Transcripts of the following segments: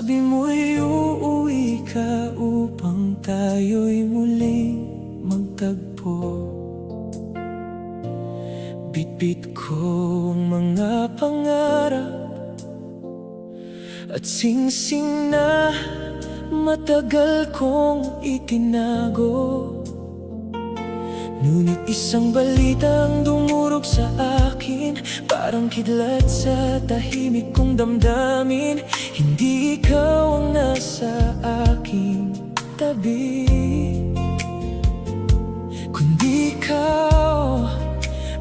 Sabi mo'y uuwi ka upang tayo'y muling magtagpo. Bitbit ko ang mga pangarap at singsing na matagal kong itinago. Ngunit isang balita ang dumurog sa akin, parang kidlat sa tahimik kong damdamin. Hindi ikaw ang nasa aking tabi, kundi ikaw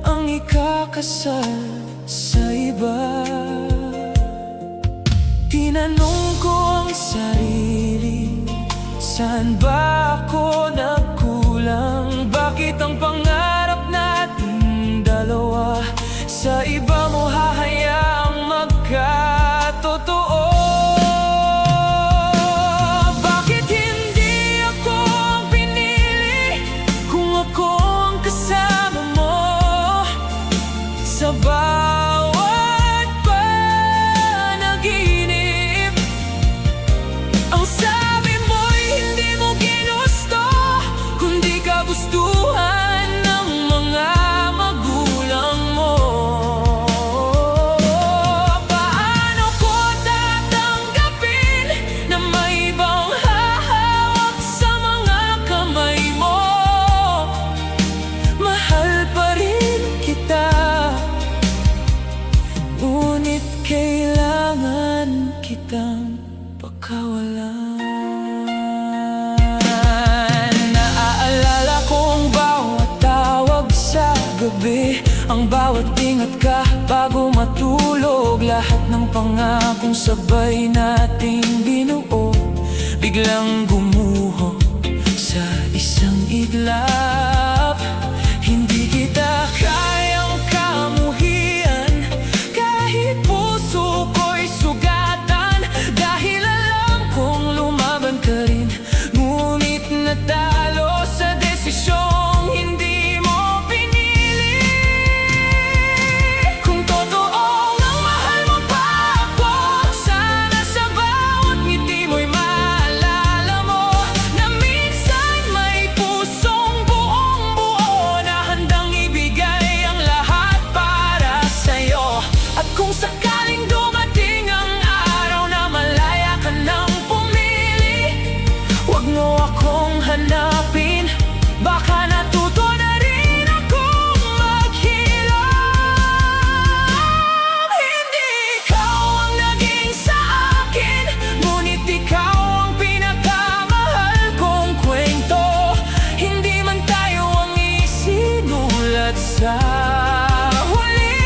ang ikakasal sa iba. Tinanong ko ang sarili, saan ba ako nagkulang? Bakit ang pangarap nating dalawa sa iba mo hahayaang magkatotoo? Bakit hindi ako ang pinili kung ako ang kasama mo sa bawat panaginip? Ang sabi mo'y hindi mo ginusto, kundi kagustuhan ng mga magulang mo. Paano ko tatanggapin na may ibang hahawak sa mga kamay mo? Mahal pa rin kita, ngunit kailangan kitang pakawalan. Naaalala kong bawat tawag sa gabi, ang bawat ingat ka bago matulog. Lahat ng pangakong sabay nating binuo, biglang gumuho sa isang iglap. Hindi kita kayang kamuhian, kahit puso ko'y sugatan. Dahil alam kong lumaban ka rin, ngunit natalo sa desisyong hindi mo pinili. Kung totoo ang mahal mo pa ako, sana sa bawat ngiti mo'y maalala mo na minsan may pusong buong buo na handang ibigay ang lahat para sa'yo. At kung sakaling dumating ang araw na malaya ka nang pumili, huwag mo akong hanapin, baka natuto na rin akong maghilom. Hindi ikaw ang naging sa akin, ngunit ikaw ang pinakamahal kong kwento. Hindi man tayo ang isinulat sa huli,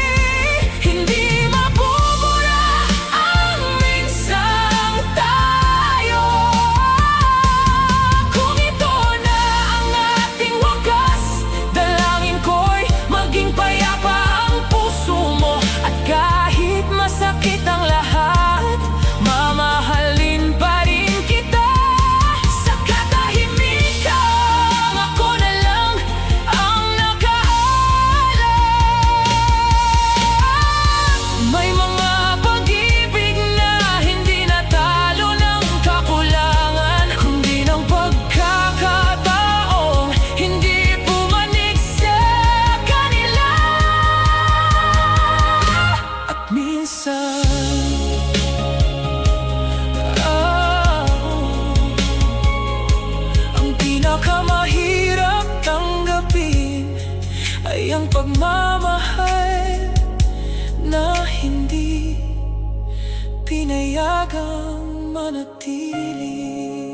hindi mabubura ang minsang tayo. Kung ito na ang ating wakas, dalangin ko'y maging payapa ang puso mo. At kahit masakit ang lahat, mamahalin pa rin kita. Sa katahimikan, ako na lang ang nakaalam. May mga pag-ibig na hindi natalo ng kakulangan, kundi ng pagkakataong hindi pumanig sa kanila. At minsan, ang pinakamahirap tanggapin ay ang pagmamahal na hindi pinayagang manatili.